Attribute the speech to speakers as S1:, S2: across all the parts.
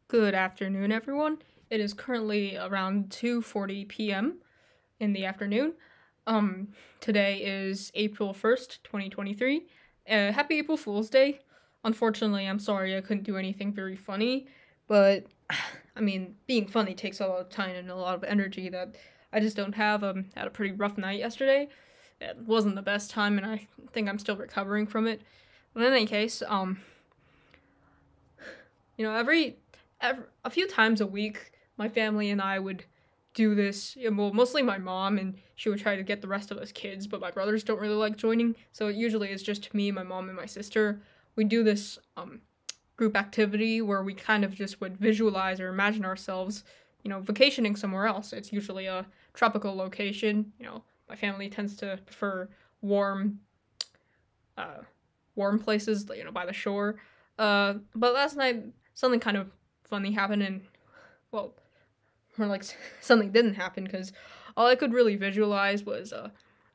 S1: Good afternoon, everyone. It is currently around 2:40 p.m. in the afternoon. Today is April 1st, 2023. Happy April Fool's Day. Unfortunately, I'm sorry I couldn't do anything very funny, but I mean, being funny takes a lot of time and a lot of energy that I just don't have. Had a pretty rough night yesterday. It wasn't the best time, and I think I'm still recovering from it. But in any case, every a few times a week, my family and I would do this. Well, mostly my mom, and she would try to get the rest of us kids, but my brothers don't really like joining. So it usually is just me, my mom, and my sister. We do this group activity where we kind of just would visualize or imagine ourselves, vacationing somewhere else. It's usually a tropical location. My family tends to prefer warm, uh, warm places, by the shore. But last night something kind of funny happened, and well, more like something didn't happen because all I could really visualize was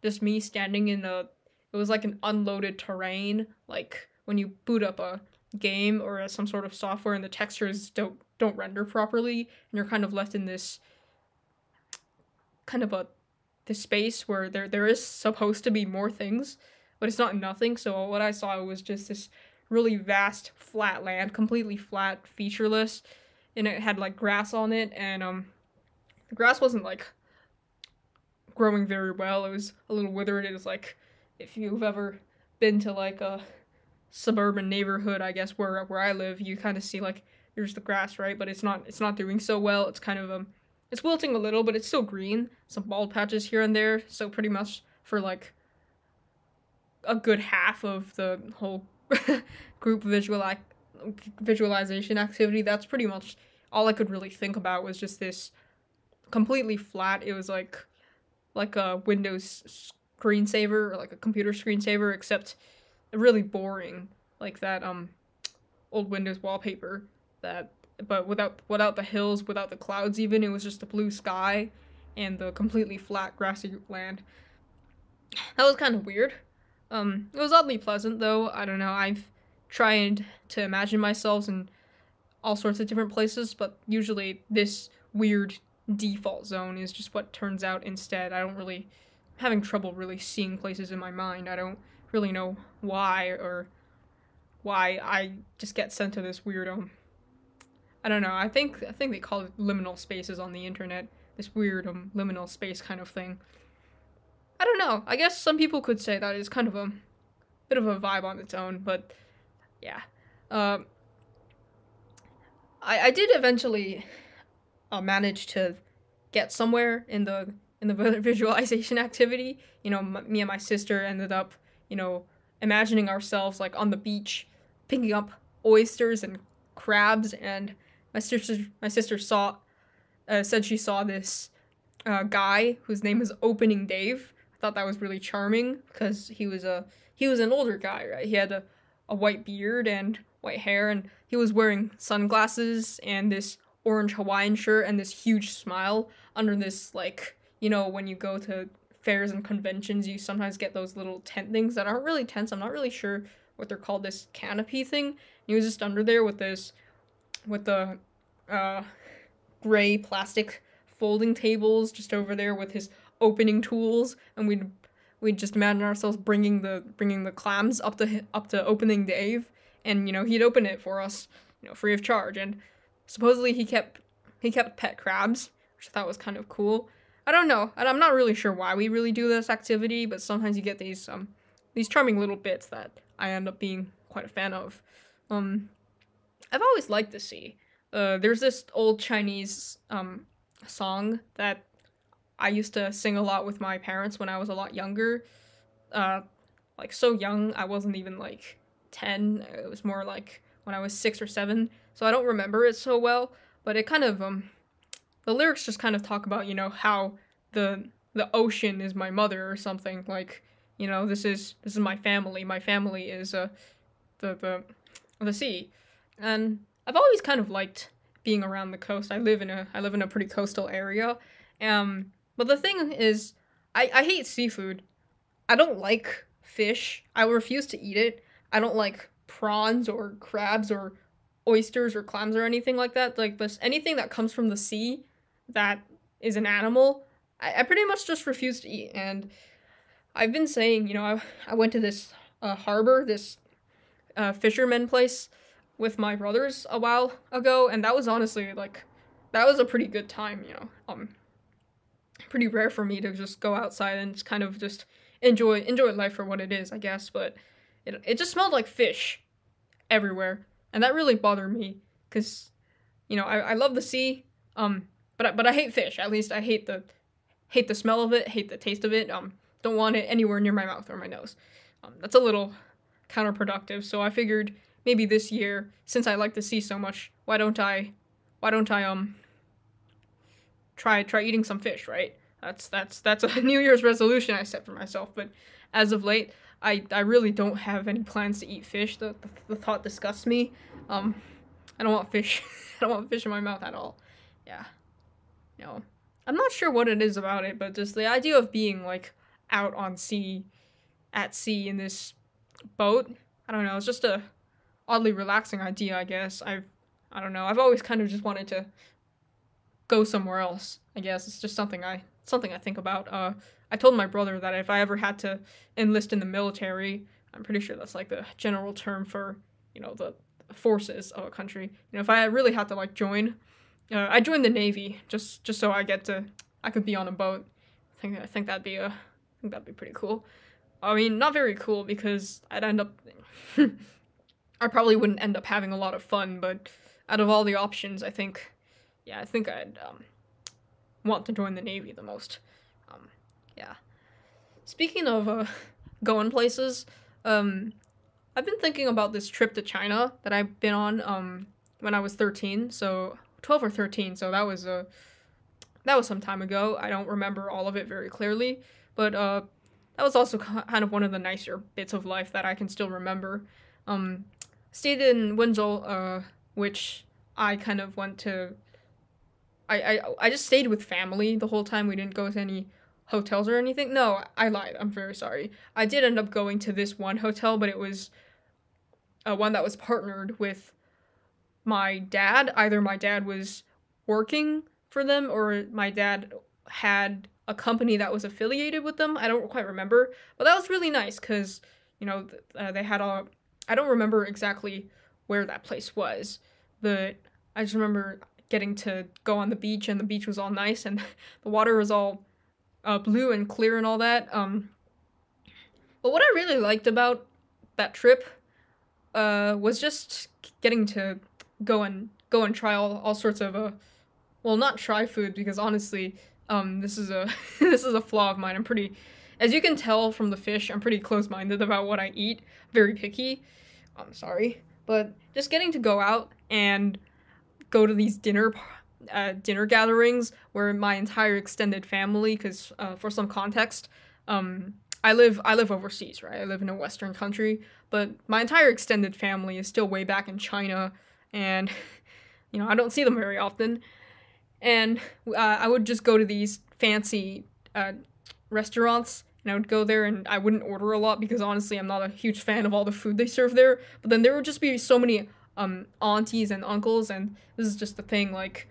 S1: just me standing in a. It was like an unloaded terrain, like when you boot up a game or some sort of software and the textures don't render properly, and you're kind of left in this kind of a this space where there is supposed to be more things, but it's not nothing. So what I saw was just this really vast flat land, completely flat, featureless, and it had like grass on it, and the grass wasn't like growing very well. It was a little withered. It was like if you've ever been to like a suburban neighborhood, I guess where I live, you kind of see like there's the grass, right? But it's not doing so well. It's kind of it's wilting a little, but it's still green. Some bald patches here and there. So pretty much for like a good half of the whole group visualization activity, that's pretty much all I could really think about was just this completely flat. It was like a Windows screensaver or like a computer screensaver, except really boring, like that old Windows wallpaper. That, but without the hills, without the clouds. Even it was just a blue sky and the completely flat grassy land. That was kind of weird. It was oddly pleasant though. I don't know. I've tried to imagine myself in all sorts of different places, but usually this weird default zone is just what turns out instead. I don't really I'm having trouble really seeing places in my mind. I don't really know why or why I just get sent to this weird I don't know. I think they call it liminal spaces on the internet. This weird liminal space kind of thing. I don't know. I guess some people could say that it's kind of a bit of a vibe on its own, but yeah. Um I did eventually manage to get somewhere in the visualization activity. Me and my sister ended up, you know, imagining ourselves like on the beach, picking up oysters and crabs, and my sister said she saw this guy whose name is Opening Dave. I thought that was really charming because he was an older guy, right? He had a white beard and white hair, and he was wearing sunglasses and this orange Hawaiian shirt and this huge smile under this, like, when you go to fairs and conventions, you sometimes get those little tent things that aren't really tents. I'm not really sure what they're called, this canopy thing. And he was just under there with the uh gray plastic folding tables just over there with his opening tools, and we'd just imagine ourselves bringing the clams up to Opening Dave, and he'd open it for us, free of charge. And supposedly he kept pet crabs, which I thought was kind of cool. I don't know, and I'm not really sure why we really do this activity, but sometimes you get these charming little bits that I end up being quite a fan of. Um, I've always liked the sea. There's this old Chinese song that I used to sing a lot with my parents when I was a lot younger. Uh, like so young, I wasn't even like 10. It was more like when I was 6 or 7. So I don't remember it so well. But it kind of the lyrics just kind of talk about how the ocean is my mother or something, like this is my family. My family is the the sea, and I've always kind of liked being around the coast. I live in a pretty coastal area. But the thing is, I hate seafood. I don't like fish. I refuse to eat it. I don't like prawns or crabs or oysters or clams or anything like that. Like, but anything that comes from the sea that is an animal, I pretty much just refuse to eat. And I've been saying, I went to this harbor, this fisherman place with my brothers a while ago, and that was honestly like, that was a pretty good time, pretty rare for me to just go outside and just kind of just enjoy life for what it is, I guess. But it just smelled like fish everywhere, and that really bothered me because I love the sea, but I hate fish. At least I hate the smell of it, hate the taste of it. Don't want it anywhere near my mouth or my nose. That's a little counterproductive. So I figured maybe this year, since I like the sea so much, why don't I try eating some fish, right? That's a New Year's resolution I set for myself. But as of late, I really don't have any plans to eat fish. The thought disgusts me. I don't want fish. I don't want fish in my mouth at all. Yeah. I'm not sure what it is about it, but just the idea of being like out at sea in this boat. I don't know. It's just a oddly relaxing idea, I guess. I don't know. I've always kind of just wanted to go somewhere else. I guess it's just something I think about. I told my brother that if I ever had to enlist in the military, I'm pretty sure that's like the general term for the forces of a country. If I really had to like join, I joined the Navy just so I could be on a boat. I think that'd be pretty cool. I mean, not very cool because I'd end up I probably wouldn't end up having a lot of fun, but out of all the options, I think I'd want to join the Navy the most. Yeah. Speaking of going places, I've been thinking about this trip to China that I've been on when I was 13, so 12 or 13, so that was some time ago. I don't remember all of it very clearly, but that was also kind of one of the nicer bits of life that I can still remember. Stayed in Wenzhou, which I kind of went to. I just stayed with family the whole time. We didn't go to any hotels or anything. No, I lied. I'm very sorry. I did end up going to this one hotel, but it was one that was partnered with my dad. Either my dad was working for them or my dad had a company that was affiliated with them. I don't quite remember, but that was really nice because they had I don't remember exactly where that place was, but I just remember getting to go on the beach, and the beach was all nice, and the water was all blue and clear and all that. But what I really liked about that trip was just getting to go and try all sorts of well, not try food, because honestly, this is a this is a flaw of mine. I'm pretty, as you can tell from the fish, I'm pretty close-minded about what I eat. Very picky. I'm sorry, but just getting to go out and go to these dinner gatherings where my entire extended family, because for some context, I live overseas, right? I live in a Western country, but my entire extended family is still way back in China, and I don't see them very often. And I would just go to these fancy restaurants, and I would go there and I wouldn't order a lot because honestly I'm not a huge fan of all the food they serve there. But then there would just be so many aunties and uncles, and this is just the thing, like,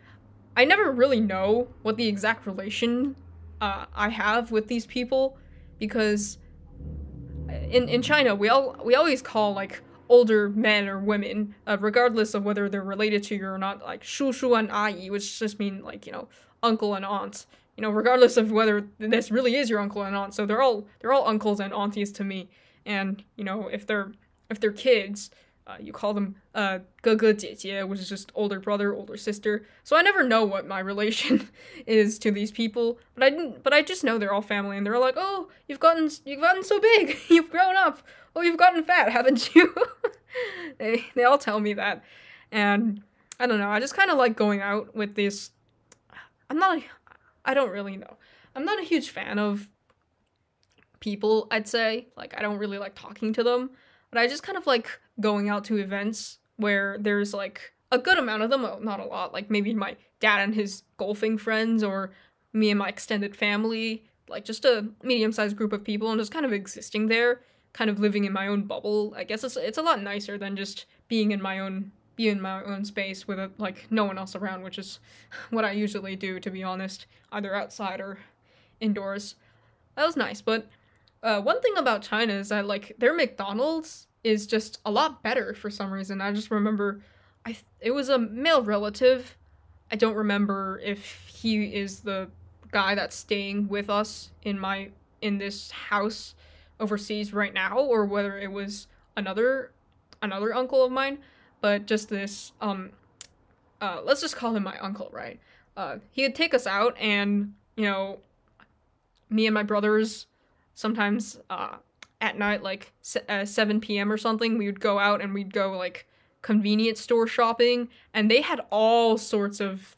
S1: I never really know what the exact relation I have with these people, because in China we always call like older men or women, regardless of whether they're related to you or not, like shu shu and ai, which just mean like uncle and aunt. Regardless of whether this really is your uncle and aunt. So they're all uncles and aunties to me. And if they're kids, you call them ge ge jie jie, which is just older brother, older sister. So I never know what my relation is to these people, but I just know they're all family, and they're all like, "Oh, you've gotten so big, you've grown up. Oh, you've gotten fat, haven't you?" they all tell me that, and I don't know. I just kind of like going out with this. I don't really know. I'm not a huge fan of people, I'd say. Like, I don't really like talking to them, but I just kind of like going out to events where there's like a good amount of them, well, not a lot, like maybe my dad and his golfing friends, or me and my extended family, like just a medium-sized group of people, and just kind of existing there, kind of living in my own bubble. I guess it's a lot nicer than just being in my own be in my own space with like no one else around, which is what I usually do, to be honest, either outside or indoors. That was nice, but one thing about China is that like their McDonald's is just a lot better for some reason. I just remember, it was a male relative. I don't remember if he is the guy that's staying with us in this house overseas right now, or whether it was another uncle of mine. But just this let's just call him my uncle, right? He would take us out, and me and my brothers sometimes at night, like 7 p.m. or something, we would go out and we'd go like convenience store shopping, and they had all sorts of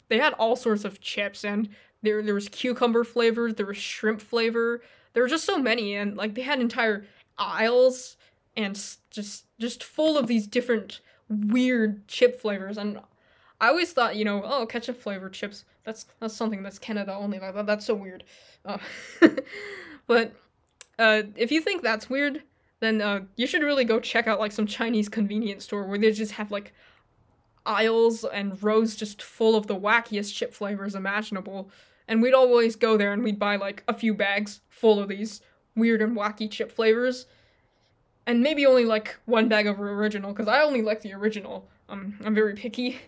S1: chips, and there was cucumber flavors, there was shrimp flavor, there were just so many, and like they had entire aisles and just full of these different weird chip flavors. And I always thought, oh, ketchup flavored chips, that's something that's Canada only. Like that's so weird. Uh, but if you think that's weird, then you should really go check out like some Chinese convenience store where they just have like aisles and rows just full of the wackiest chip flavors imaginable. And we'd always go there and we'd buy like a few bags full of these weird and wacky chip flavors. And maybe only like one bag of original, because I only like the original. I'm very picky.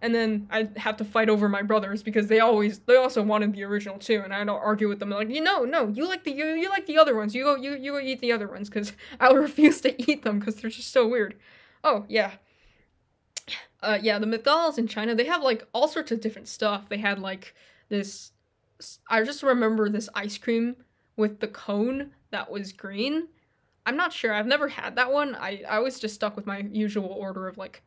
S1: And then I'd have to fight over my brothers because they also wanted the original too, and I'd argue with them like, no, you like the other ones. You go eat the other ones, because I'll refuse to eat them because they're just so weird. Oh yeah, yeah. The McDonald's in China, they have like all sorts of different stuff. They had like this. I just remember this ice cream with the cone that was green. I'm not sure. I've never had that one. I was just stuck with my usual order of like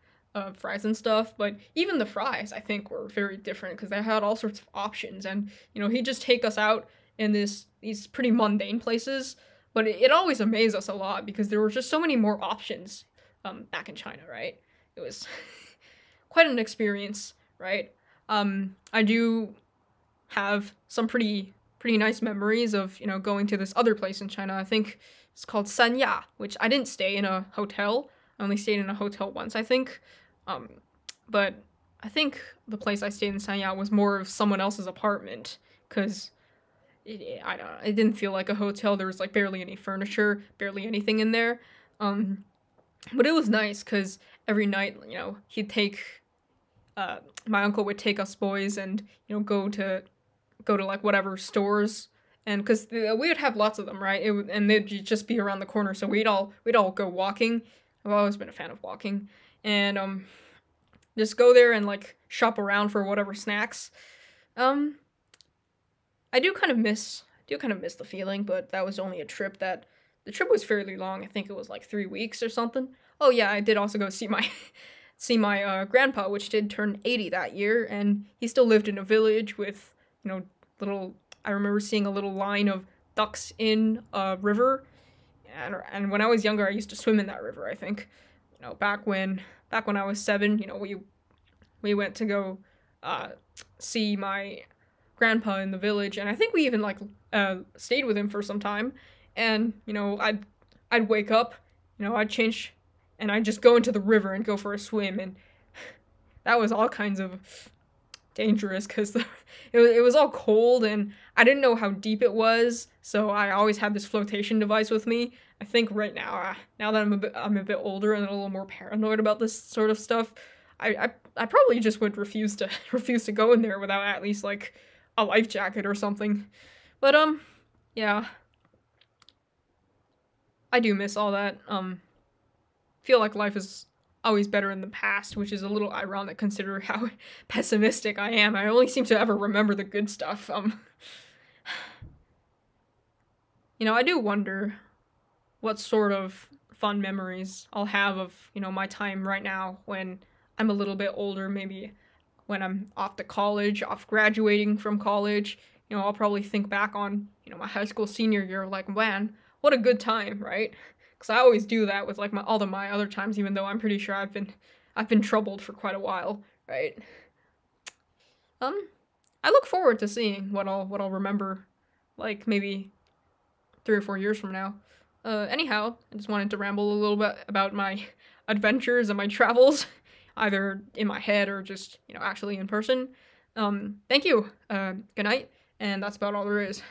S1: fries and stuff, but even the fries I think were very different because they had all sorts of options, and he'd just take us out in these pretty mundane places, but it always amazed us a lot because there were just so many more options back in China, right? It was quite an experience, right? I do have some pretty nice memories of going to this other place in China. I think it's called Sanya, which I didn't stay in a hotel. I only stayed in a hotel once, I think. But I think the place I stayed in Sanya was more of someone else's apartment, because I don't know, it didn't feel like a hotel. There was like barely any furniture, barely anything in there. But it was nice because every night, he'd take my uncle would take us boys and go to like whatever stores, and because we would have lots of them, right? And they'd just be around the corner, so we'd all go walking. I've always been a fan of walking, and just go there and like shop around for whatever snacks. I do kind of miss the feeling, but that was only a trip that the trip was fairly long. I think it was like 3 weeks or something. Oh yeah, I did also go see my see my grandpa, which did turn 80 that year, and he still lived in a village with little. I remember seeing a little line of ducks in a river, and when I was younger, I used to swim in that river. I think, back when I was 7, we went to go see my grandpa in the village, and I think we even like stayed with him for some time. And I'd wake up, I'd change, and I'd just go into the river and go for a swim, and that was all kinds of dangerous because it was all cold and I didn't know how deep it was, so I always had this flotation device with me. I think right now that I'm a bit older and a little more paranoid about this sort of stuff, I probably just would refuse to go in there without at least like a life jacket or something. But yeah, I do miss all that. Feel like life is always better in the past, which is a little ironic considering how pessimistic I am. I only seem to ever remember the good stuff. I do wonder what sort of fun memories I'll have of, my time right now when I'm a little bit older, maybe when I'm off graduating from college. I'll probably think back on, my high school senior year, like, man, what a good time, right? Because I always do that with like all of my other times, even though I'm pretty sure I've been troubled for quite a while, right? I look forward to seeing what I'll remember, like maybe 3 or 4 years from now. Anyhow, I just wanted to ramble a little bit about my adventures and my travels. either in my head or just, actually in person. Thank you. Good night. And that's about all there is.